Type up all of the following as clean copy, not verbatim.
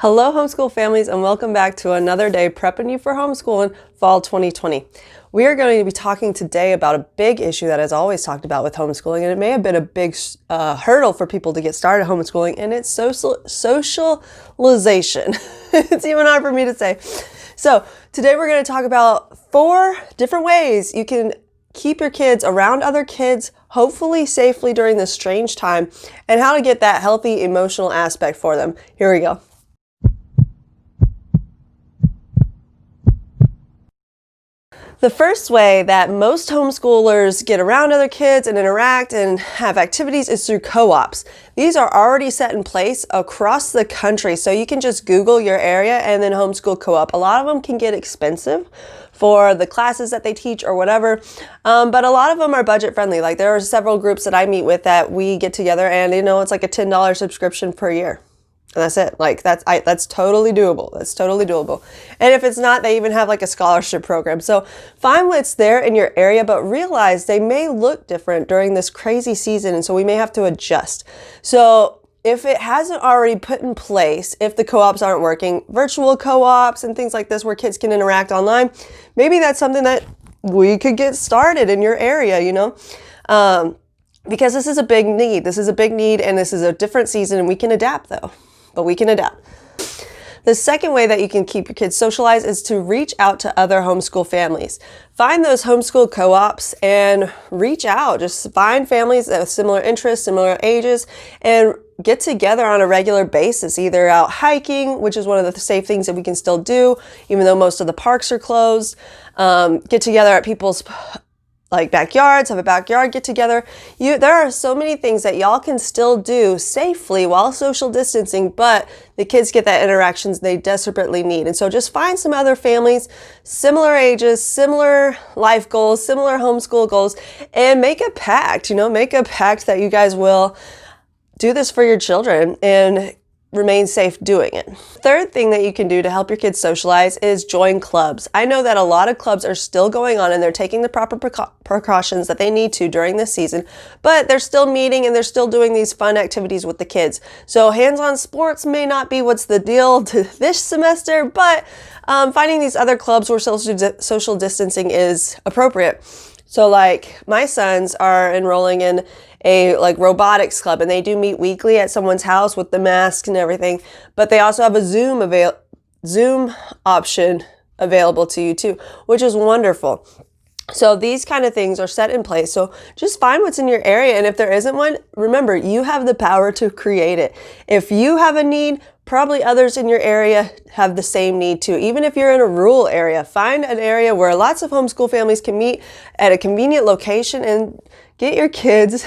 Hello homeschool families, and welcome back to another day prepping you for homeschooling fall 2020. We are going to be talking today about a big issue that is always talked about with homeschooling, and it may have been a big hurdle for people to get started homeschooling, and it's socialization. It's even hard for me to say. So today we're going to talk about 4 different ways you can keep your kids around other kids, hopefully safely during this strange time, and how to get that healthy emotional aspect for them. Here we go. The first way that most homeschoolers get around other kids and interact and have activities is through co-ops. These are already set in place across the country, so you can just Google your area and then homeschool co-op. A lot of them can get expensive for the classes that they teach or whatever, but a lot of them are budget friendly. Like there are several groups that I meet with that we get together and it's like a $10 subscription per year. And that's it. Like that's totally doable. That's totally doable. And if it's not, they even have like a scholarship program. So find what's there in your area, but realize they may look different during this crazy season. And so we may have to adjust. So if it hasn't already put in place, if the co-ops aren't working, virtual co-ops and things like this where kids can interact online, maybe that's something that we could get started in your area, because this is a big need. This is a big need and this is a different season, and we can adapt though. But we can adapt. The second way that you can keep your kids socialized is to reach out to other homeschool families. Find those homeschool co-ops and reach out. Just find families that have similar interests, similar ages, and get together on a regular basis, either out hiking, which is one of the safe things that we can still do, even though most of the parks are closed. Get together at people's backyards, have a backyard get together. There are so many things that y'all can still do safely while social distancing, but the kids get that interactions they desperately need. And so just find some other families, similar ages, similar life goals, similar homeschool goals, and make a pact, make a pact that you guys will do this for your children and remain safe doing it. Third thing that you can do to help your kids socialize is join clubs. I know that a lot of clubs are still going on and they're taking the proper precautions that they need to during this season, but they're still meeting and they're still doing these fun activities with the kids. So hands-on sports may not be what's the deal to this semester, but finding these other clubs where social distancing is appropriate. So my sons are enrolling in a robotics club, and they do meet weekly at someone's house with the mask and everything, but they also have a Zoom option available to you too, which is wonderful. So these kind of things are set in place. So just find what's in your area. And if there isn't one, remember, you have the power to create it. If you have a need, probably others in your area have the same need too. Even if you're in a rural area, find an area where lots of homeschool families can meet at a convenient location and get your kids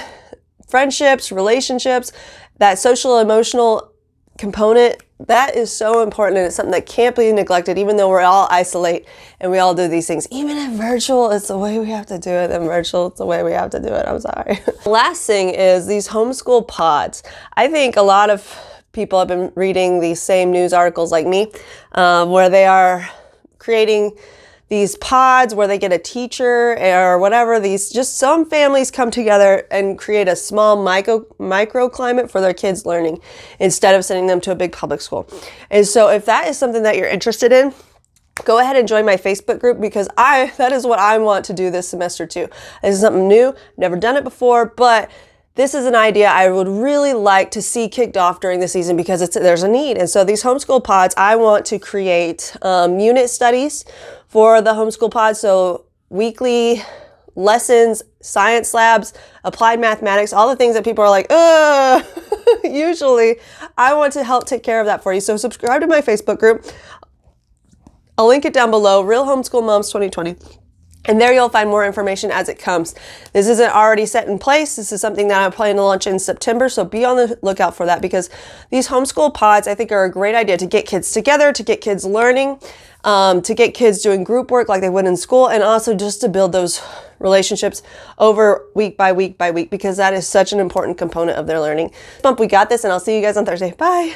friendships, relationships, that social emotional component. That is so important, and it's something that can't be neglected, even though we're all isolate and we all do these things. Even if virtual, it's the way we have to do it, and virtual, it's the way we have to do it. I'm sorry. Last thing is these homeschool pods. I think a lot of people have been reading these same news articles like me, where they are creating these pods where they get a teacher or whatever. Some families come together and create a small microclimate for their kids learning instead of sending them to a big public school. And so if that is something that you're interested in, go ahead and join my Facebook group, because that is what I want to do this semester too. This is something new, never done it before, but this is an idea I would really like to see kicked off during the season because there's a need. And so these homeschool pods, I want to create unit studies for the homeschool pods. So weekly lessons, science labs, applied mathematics, all the things that people are like, usually I want to help take care of that for you. So subscribe to my Facebook group. I'll link it down below, Real Homeschool Moms 2020. And there you'll find more information as it comes. This isn't already set in place. This is something that I'm planning to launch in September. So be on the lookout for that, because these homeschool pods, I think, are a great idea to get kids together, to get kids learning, to get kids doing group work like they would in school, and also just to build those relationships over week by week by week, because that is such an important component of their learning. We got this, and I'll see you guys on Thursday. Bye.